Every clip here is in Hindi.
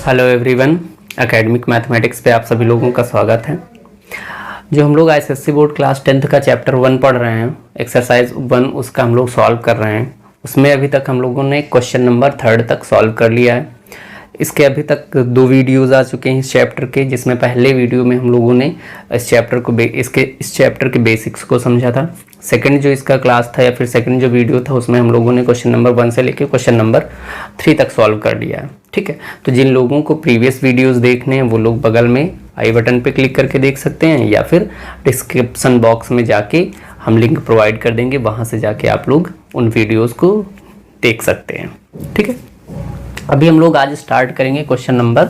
हेलो एवरीवन, एकेडमिक मैथमेटिक्स पे आप सभी लोगों का स्वागत है। जो हम लोग आईसीएसई बोर्ड क्लास 10th का चैप्टर 1 पढ़ रहे हैं, एक्सरसाइज 1, उसका हम लोग सॉल्व कर रहे हैं। उसमें अभी तक हम लोगों ने क्वेश्चन नंबर 3 तक सॉल्व कर लिया है। इसके अभी तक 2 वीडियोज़ आ चुके हैं इस चैप्टर के, जिसमें पहले वीडियो में हम लोगों ने इस चैप्टर के बेसिक्स को समझा था। सेकंड जो इसका क्लास था या फिर सेकंड जो वीडियो था, उसमें हम लोगों ने क्वेश्चन नंबर 1 से लेकर क्वेश्चन नंबर 3 तक सॉल्व कर लिया है। ठीक है, तो जिन लोगों को प्रीवियस वीडियोस देखने हैं वो लोग बगल में आई बटन पे क्लिक करके देख सकते हैं, या फिर डिस्क्रिप्शन बॉक्स में जाके हम लिंक प्रोवाइड कर देंगे, वहाँ से जाके आप लोग उन वीडियोस को देख सकते हैं। ठीक है, अभी हम लोग आज स्टार्ट करेंगे क्वेश्चन नंबर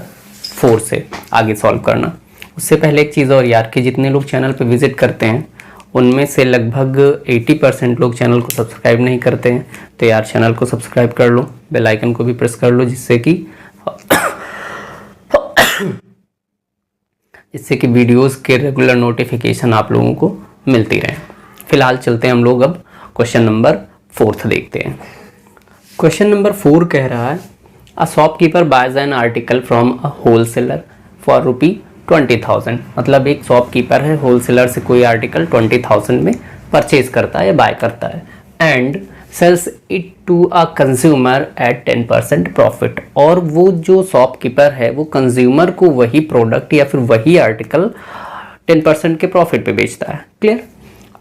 4 से आगे सॉल्व करना। उससे पहले एक चीज़ और यार, कि जितने लोग चैनल पे विजिट करते हैं उनमें से लगभग 80% लोग चैनल को सब्सक्राइब नहीं करते हैं। तो यार चैनल को सब्सक्राइब कर लो, बेल आइकन को भी प्रेस कर लो, जिससे कि वीडियोस के रेगुलर नोटिफिकेशन आप लोगों को मिलती रहे। फिलहाल चलते हैं हम लोग अब क्वेश्चन नंबर 4 देखते हैं। क्वेश्चन नंबर 4 कह रहा है, a shopkeeper boys an article from a wholesaler for ₹20,000। मतलब एक शॉपकीपर है, होलसेलर से कोई आर्टिकल 20,000 में परचेज करता है या बाय करता है, and sells it to a consumer at 10% profit. और वो जो शॉपकीपर है वो कंज्यूमर को वही प्रोडक्ट या फिर वही आर्टिकल 10% के प्रॉफिट पे बेचता है। क्लियर।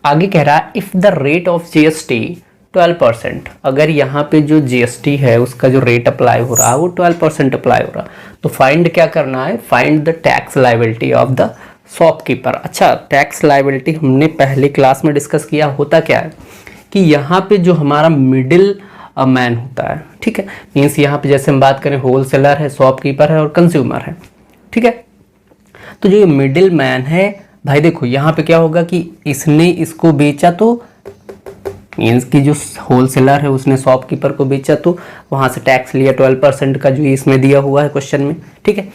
आगे कह रहा है, if the rate of GST 12%, अगर यहाँ पे जो जीएसटी है उसका जो रेट अप्लाई हो रहा है वो 12% अप्लाई हो रहा है, तो फाइंड क्या करना है, find the tax liability of the shopkeeper. अच्छा, टैक्स लायबिलिटी हमने पहले क्लास में डिस्कस किया। होता क्या है कि यहाँ पे जो हमारा मिडिल मैन होता है, ठीक है, मीन्स यहाँ पे जैसे हम बात करें होलसेलर है, शॉपकीपर है और कंज्यूमर है। ठीक है, तो जो ये मिडिल मैन है भाई, देखो यहाँ पे क्या होगा कि इसने इसको बेचा, तो मीन्स कि जो होलसेलर है उसने शॉपकीपर को बेचा, तो वहाँ से टैक्स लिया 12% का, जो इसमें दिया हुआ है क्वेश्चन में। ठीक है,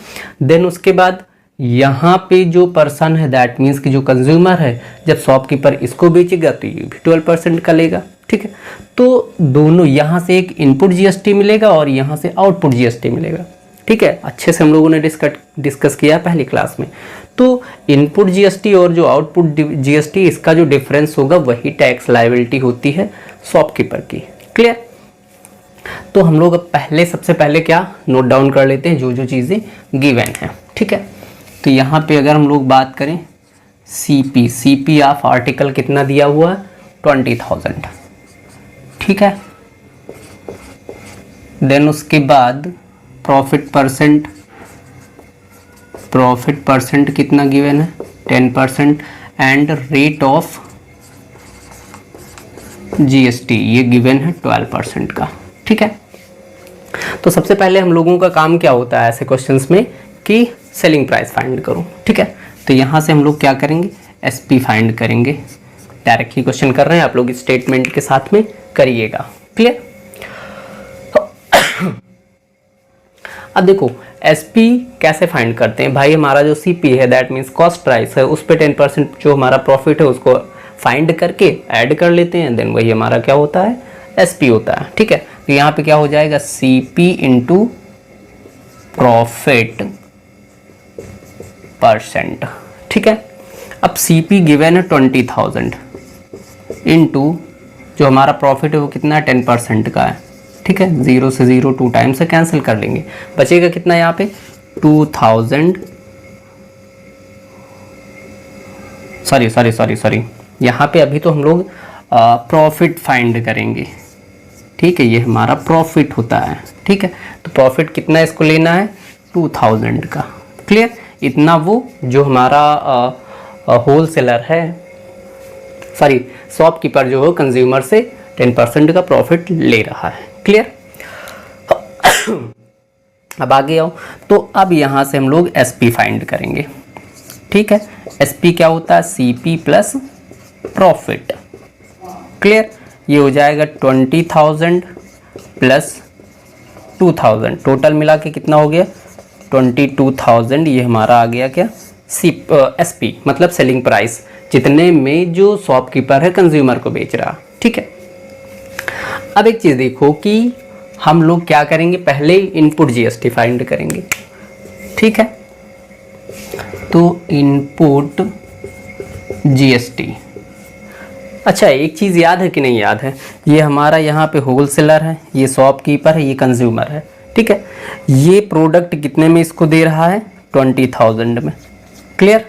देन उसके बाद यहाँ पे जो पर्सन है, दैट मीन्स कि जो कंज्यूमर है, जब शॉपकीपर इसको बेचेगा तो ये भी 12% का लेगा। ठीक है, तो दोनों यहाँ से एक इनपुट जीएसटी मिलेगा और यहाँ से आउटपुट जीएसटी मिलेगा। ठीक है, अच्छे से हम लोगों ने डिस्कस किया पहली क्लास में। तो इनपुट जीएसटी और जो आउटपुट जीएसटी, इसका जो डिफरेंस होगा वही टैक्स लायबिलिटी होती है शॉपकीपर की। क्लियर। तो हम लोग अब सबसे पहले क्या नोट डाउन कर लेते हैं, जो जो चीज़ें गिवन है। ठीक है, तो यहाँ पे अगर हम लोग बात करें सीपी ऑफ आर्टिकल कितना दिया हुआ है, 20,000। ठीक है, देन उसके बाद प्रॉफिट परसेंट कितना गिवन है, 10%, एंड रेट ऑफ जीएसटी ये गिवन है 12% का। ठीक है, तो सबसे पहले हम लोगों का काम क्या होता है ऐसे क्वेश्चंस में कि सेलिंग प्राइस फाइंड करो। ठीक है, तो यहाँ से हम लोग क्या करेंगे, एसपी फाइंड करेंगे। डायरेक्टली क्वेश्चन कर रहे हैं, आप लोग स्टेटमेंट के साथ में करिएगा। क्लियर। अब देखो एसपी कैसे फाइंड करते हैं भाई, हमारा जो सीपी है दैट मीन्स कॉस्ट प्राइस है, उस पे 10% जो हमारा प्रॉफिट है उसको फाइंड करके ऐड कर लेते हैं, देन वही हमारा क्या होता है, एसपी होता है। ठीक है, तो यहाँ पे क्या हो जाएगा, सीपी इंटू प्रॉफिट परसेंट। ठीक है, अब सीपी गिवन है 20,000 इंटू जो हमारा प्रॉफिट है वो कितना है, 10% का है। ठीक है, 0 से 0 2 टाइम्स से कैंसिल कर लेंगे, बचेगा कितना यहाँ पे 2000, सॉरी यहाँ पे अभी तो हम लोग प्रॉफिट फाइंड करेंगे। ठीक है, ये हमारा प्रॉफिट होता है। ठीक है, तो प्रॉफिट कितना इसको लेना है, 2000 का। क्लियर। इतना वो जो हमारा होलसेलर है, सॉरी शॉपकीपर जो हो कंज्यूमर से 10% का प्रॉफिट ले रहा है। क्लियर। अब आगे आओ, तो अब यहाँ से हम लोग एसपी फाइंड करेंगे। ठीक है, एसपी क्या होता है, सीपी प्लस प्रॉफिट। क्लियर, ये हो जाएगा 20,000 प्लस 2,000, टोटल मिला के कितना हो गया 22,000। ये हमारा आ गया क्या, एसपी मतलब सेलिंग प्राइस, जितने में जो शॉपकीपर है कंज्यूमर को बेच रहा। ठीक है, अब एक चीज़ देखो कि हम लोग क्या करेंगे, पहले इनपुट जीएसटी फाइंड करेंगे। ठीक है। तो इनपुट जीएसटी। अच्छा, एक चीज़ याद है कि नहीं याद है, ये हमारा यहाँ पे होलसेलर है, ये शॉपकीपर है, ये कंज्यूमर है, ठीक है। ये प्रोडक्ट कितने में इसको दे रहा है, 20,000 में, क्लियर।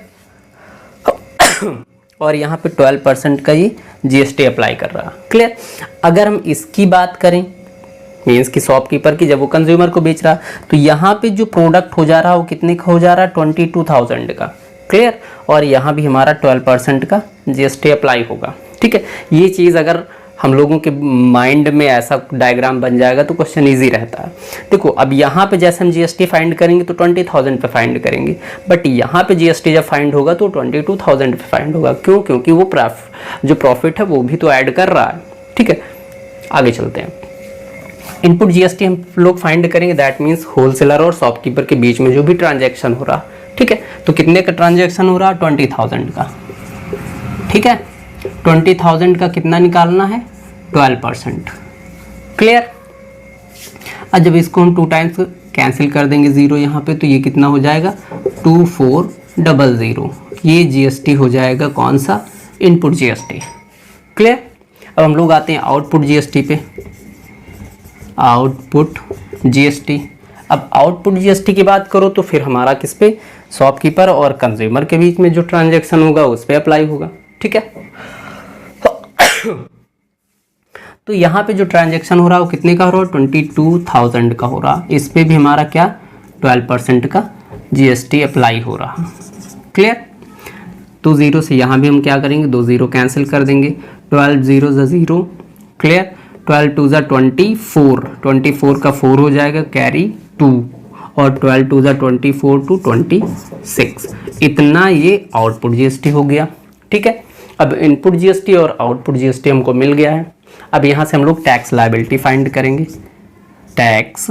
और यहाँ पे 12% का ये जीएसटी अप्लाई कर रहा है, क्लियर। अगर हम इसकी बात करें, मीन्स कि शॉपकीपर की, जब वो कंज्यूमर को बेच रहा, तो यहाँ पे जो प्रोडक्ट हो जा रहा है वो कितने का हो जा रहा है, 22,000 का, क्लियर। और यहाँ भी हमारा 12% का जीएसटी अप्लाई होगा, ठीक है। ये चीज़ अगर हम लोगों के माइंड में ऐसा डायग्राम बन जाएगा तो क्वेश्चन इजी रहता है। देखो अब यहाँ पे जैसे हम जीएसटी फाइंड करेंगे तो 20,000 पे फाइंड करेंगे, बट यहाँ पे जीएसटी जब फाइंड होगा तो 22,000 पे फाइंड होगा। क्यों? क्योंकि वो जो प्रॉफिट है वो भी तो ऐड कर रहा है, ठीक है। आगे चलते हैं। इनपुट जीएसटी हम लोग फाइंड करेंगे, दैट मीन्स होलसेलर और शॉपकीपर के बीच में जो भी ट्रांजैक्शन हो रहा, ठीक है। तो कितने का ट्रांजैक्शन हो रहा, 20,000 का, ठीक है। 20,000 का कितना निकालना है, 12%, क्लियर। अब जब इसको हम 2 टाइम्स कैंसिल कर देंगे जीरो यहाँ पे, तो ये कितना हो जाएगा, 2400। ये जीएसटी हो जाएगा कौन सा, इनपुट जीएसटी, क्लियर। अब हम लोग आते हैं आउटपुट जीएसटी पे। आउटपुट जीएसटी, अब आउटपुट जीएसटी की बात करो तो फिर हमारा किस पे, शॉपकीपर और कंज्यूमर के बीच में जो ट्रांजैक्शन होगा उस पे अप्लाई होगा, ठीक है। तो यहाँ पे जो ट्रांजैक्शन हो रहा है वो कितने का हो रहा है, 22,000 का हो रहा। इस पे भी हमारा क्या, 12% का जीएसटी अप्लाई हो रहा, क्लियर। तो जीरो से यहाँ भी हम क्या करेंगे, 2 जीरो कैंसिल कर देंगे, 12 जीरो ज़ा जीरो, क्लियर। 12 2 ज़ा 24, 24 का 4 हो जाएगा, कैरी 2, और 12 2 ज़ा 24 to 26, इतना ये आउटपुट जीएसटी हो गया, ठीक है। अब इनपुट जीएसटी और आउटपुट जीएसटी हमको मिल गया है। अब यहाँ से हम लोग टैक्स लायबिलिटी फाइंड करेंगे। टैक्स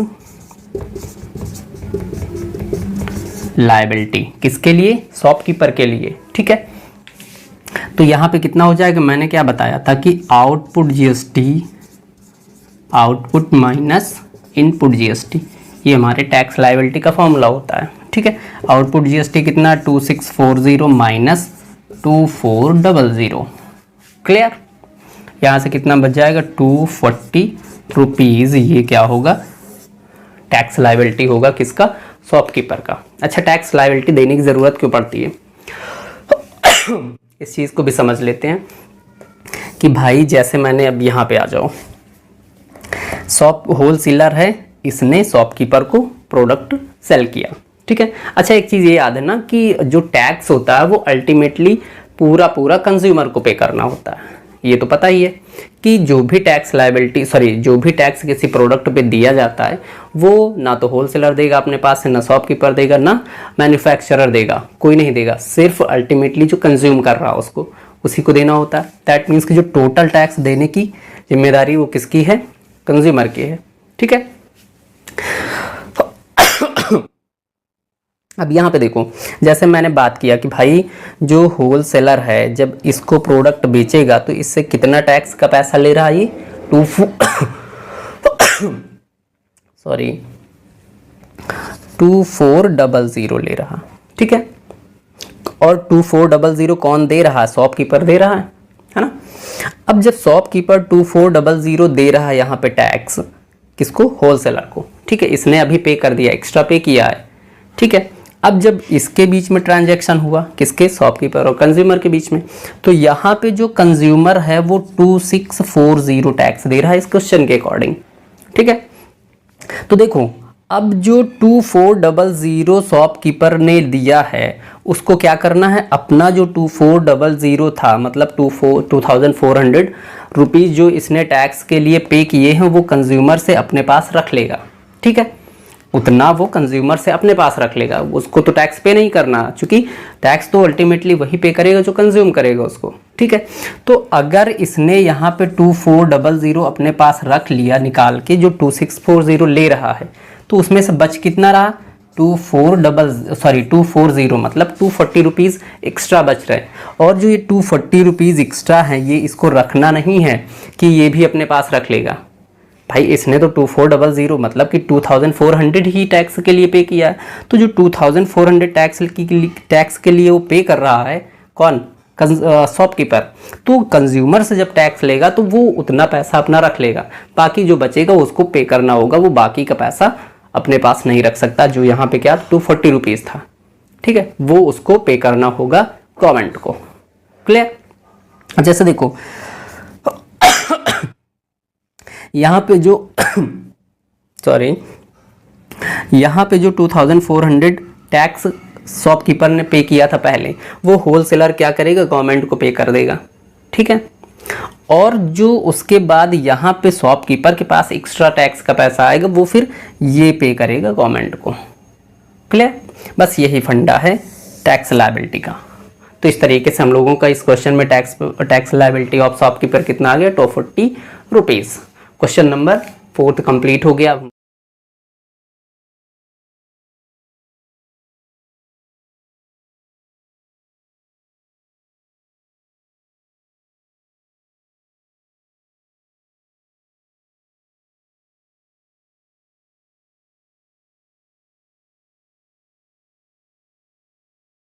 लायबिलिटी किसके लिए, शॉपकीपर के लिए, ठीक है। तो यहाँ पे कितना हो जाएगा, मैंने क्या बताया था कि output GST, output minus input GST, ये हमारे टैक्स लायबिलिटी का फॉर्मूला होता है, ठीक है। आउटपुट जीएसटी कितना, 2640 माइनस 2400, क्लियर। यहाँ से कितना बच जाएगा, 240 रुपीज़। ये क्या होगा, टैक्स लायबिलिटी होगा किसका, शॉपकीपर का। अच्छा, टैक्स लायबिलिटी देने की ज़रूरत क्यों पड़ती है, इस चीज़ को भी समझ लेते हैं कि भाई जैसे मैंने अब यहाँ पे आ जाओ, होलसेलर है, इसने शॉपकीपर को प्रोडक्ट सेल किया, ठीक है। अच्छा, एक चीज़ ये याद है ना कि जो टैक्स होता है वो अल्टीमेटली पूरा कंज्यूमर को पे करना होता है। ये तो पता ही है कि जो भी टैक्स लायबिलिटी, जो भी टैक्स किसी प्रोडक्ट पे दिया जाता है वो ना तो होलसेलर देगा अपने पास से, ना शॉपकीपर देगा, ना मैन्युफैक्चरर देगा, कोई नहीं देगा। सिर्फ अल्टीमेटली जो कंज्यूम कर रहा है उसको, उसी को देना होता है। दैट मीन्स कि जो टोटल टैक्स देने की जिम्मेदारी वो किसकी है, कंज्यूमर की है, ठीक है। अब यहाँ पे देखो, जैसे मैंने बात किया कि भाई जो होलसेलर है जब इसको प्रोडक्ट बेचेगा तो इससे कितना टैक्स का पैसा ले रहा है, ये 2400 ले रहा, ठीक है। और 2400 कौन दे रहा है, शॉपकीपर दे रहा है ना। अब जब शॉपकीपर 2400 दे रहा है यहाँ पे टैक्स किसको, होलसेलर को, ठीक है। इसने अभी पे कर दिया, एक्स्ट्रा पे किया है, ठीक है। अब जब इसके बीच में ट्रांजैक्शन हुआ, किसके, शॉपकीपर और कंज्यूमर के बीच में, तो यहाँ पे जो कंज्यूमर है वो 2640 टैक्स दे रहा है इस क्वेश्चन के अकॉर्डिंग, ठीक है। तो देखो अब जो 2400 शॉपकीपर ने दिया है उसको क्या करना है, अपना जो 2400 था, मतलब 2400 रुपीज़ जो इसने टैक्स के लिए पे किए हैं वो कंज्यूमर से अपने पास रख लेगा, ठीक है। उतना वो कंज्यूमर से अपने पास रख लेगा, उसको तो टैक्स पे नहीं करना, क्योंकि टैक्स तो अल्टीमेटली वही पे करेगा जो कंज्यूम करेगा उसको, ठीक है। तो अगर इसने यहाँ पे 2400 अपने पास रख लिया निकाल के, जो 2640 ले रहा है, तो उसमें से बच कितना रहा, 240 मतलब 240 रुपीज़ एक्स्ट्रा बच रहे। और जो ये 240 रुपीज़ एक्स्ट्रा है ये इसको रखना नहीं है कि ये भी अपने पास रख लेगा, भाई इसने तो 2400 मतलब कि 2400 ही टैक्स के लिए पे किया है, तो जो 2400 टैक्स के लिए वो पे कर रहा है कौन, शॉपकीपर, तो कंज्यूमर से जब टैक्स लेगा तो वो उतना पैसा अपना रख लेगा, बाकी जो बचेगा उसको पे करना होगा, वो बाकी का पैसा अपने पास नहीं रख सकता, जो यहाँ पे क्या 240 रुपीज़ था, ठीक है, वो उसको पे करना होगा गवर्नमेंट को। क्लियर। जैसे देखो यहाँ पे जो सॉरी यहाँ पे जो 2400 टैक्स शॉपकीपर ने पे किया था पहले, वो होलसेलर क्या करेगा, गवर्नमेंट को पे कर देगा, ठीक है। और जो उसके बाद यहाँ पे शॉपकीपर के पास एक्स्ट्रा टैक्स का पैसा आएगा, वो फिर ये पे करेगा गवर्नमेंट को। क्लियर। बस यही फंडा है टैक्स लायबिलिटी का। तो इस तरीके से हम लोगों का इस क्वेश्चन में टैक्स लायबिलिटी ऑफ शॉपकीपर कितना आ गया, 240 रुपीज़। क्वेश्चन नंबर 4 कंप्लीट हो गया।